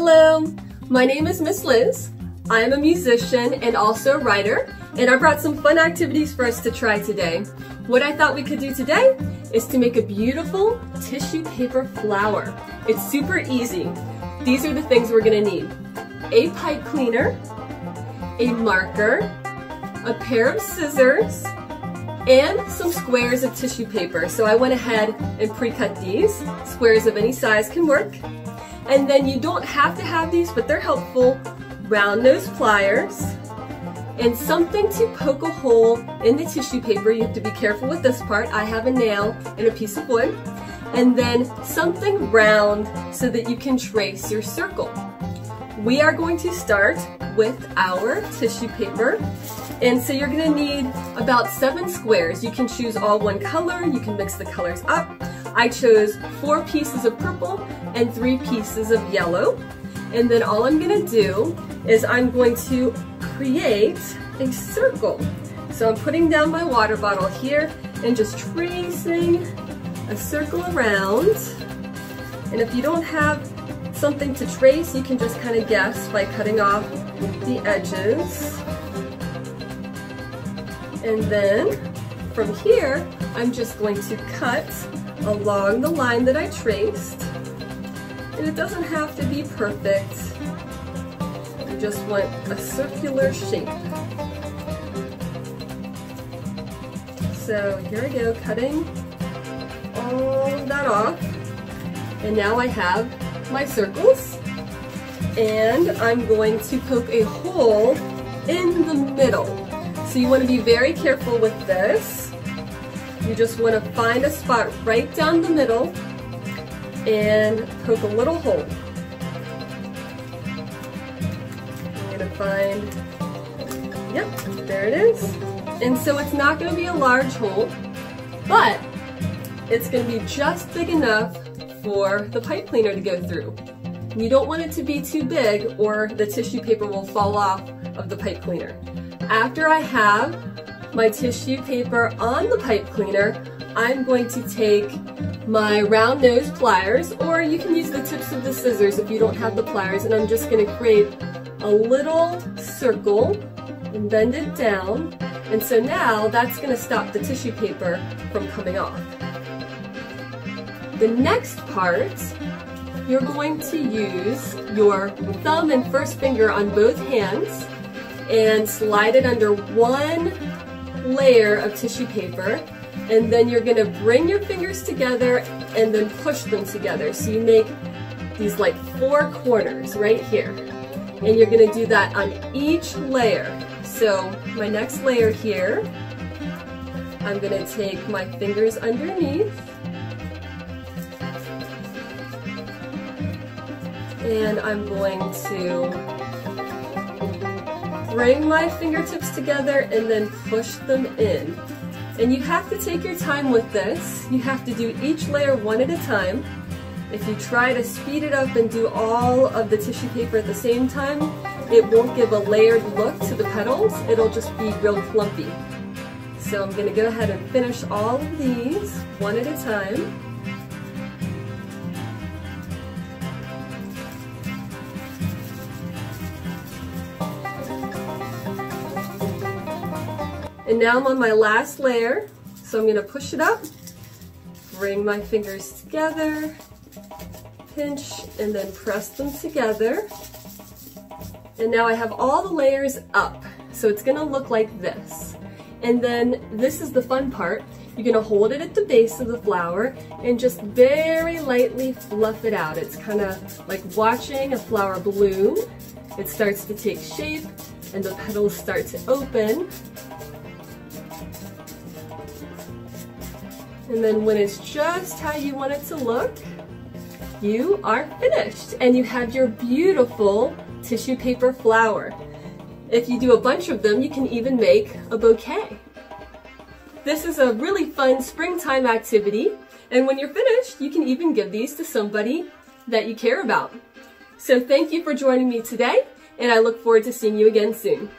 Hello, my name is Miss Liz. I am a musician and also a writer, and I brought some fun activities for us to try today. What I thought we could do today is to make a beautiful tissue paper flower. It's super easy. These are the things we're gonna need: a pipe cleaner, a marker, a pair of scissors, and some squares of tissue paper. So I went ahead and pre-cut these. Squares of any size can work. And then you don't have to have these, but they're helpful. Round nose pliers and something to poke a hole in the tissue paper. You have to be careful with this part. I have a nail and a piece of wood. And then something round so that you can trace your circle. We are going to start with our tissue paper. And so you're gonna need about 7 squares. You can choose all one color, you can mix the colors up. I chose 4 pieces of purple and 3 pieces of yellow. And then all I'm gonna do is I'm going to create a circle. So I'm putting down my water bottle here and just tracing a circle around. And if you don't have something to trace, you can just kind of guess by cutting off the edges. And then from here, I'm just going to cut along the line that I traced. And it doesn't have to be perfect. I just want a circular shape. So here I go, cutting all of that off. And now I have my circles. And I'm going to poke a hole in the middle. So you want to be very careful with this. You just want to find a spot right down the middle and poke a little hole. I'm going to find, yep, there it is. And so it's not going to be a large hole, but it's going to be just big enough for the pipe cleaner to go through. You don't want it to be too big or the tissue paper will fall off of the pipe cleaner. After I have my tissue paper on the pipe cleaner, I'm going to take my round nose pliers, or you can use the tips of the scissors if you don't have the pliers, and I'm just going to create a little circle and bend it down. And so now that's going to stop the tissue paper from coming off. The next part, you're going to use your thumb and first finger on both hands and slide it under one layer of tissue paper, and then you're going to bring your fingers together and then push them together. So you make these like 4 corners right here, and you're going to do that on each layer. So my next layer here, I'm going to take my fingers underneath and I'm going to bring my fingertips together and then push them in. And you have to take your time with this. You have to do each layer one at a time. If you try to speed it up and do all of the tissue paper at the same time, it won't give a layered look to the petals. It'll just be real clumpy. So I'm going to go ahead and finish all of these one at a time. And now I'm on my last layer, so I'm going to push it up, bring my fingers together, pinch, and then press them together. And now I have all the layers up, so it's going to look like this. And then this is the fun part. You're going to hold it at the base of the flower and just very lightly fluff it out. It's kind of like watching a flower bloom. It starts to take shape and the petals start to open. And then when it's just how you want it to look, you are finished and you have your beautiful tissue paper flower. If you do a bunch of them, you can even make a bouquet. This is a really fun springtime activity, and when you're finished, you can even give these to somebody that you care about. So thank you for joining me today, and I look forward to seeing you again soon.